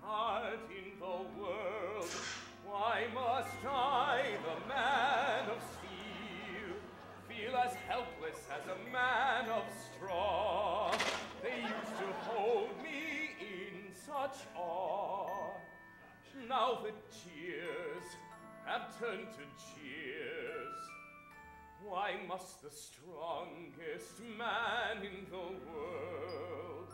heart in the world. Why must I, the man of steel, feel as helpless as a man of straw? They used to hold me in such awe. Now the tears have turned to jeers. Why must the strongest man in the world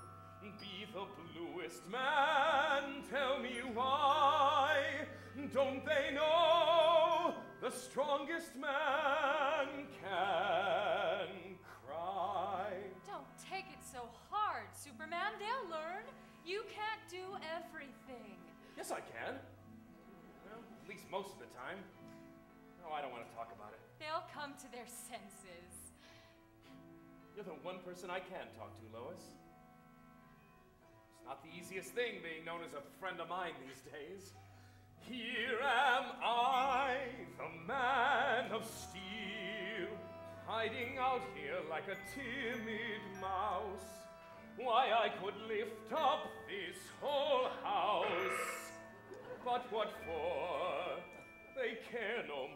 be the bluest man? Tell me why. Don't they know the strongest man can cry? Don't take it so hard, Superman. They'll learn. You can't do everything. Yes, I can. Well, at least most of the time. No, I don't want to talk about it. They'll come to their senses. You're the one person I can talk to, Lois. It's not the easiest thing being known as a friend of mine these days. Here am I, the man of steel, hiding out here like a timid mouse. Why, I could lift up this whole house. But what for? They care no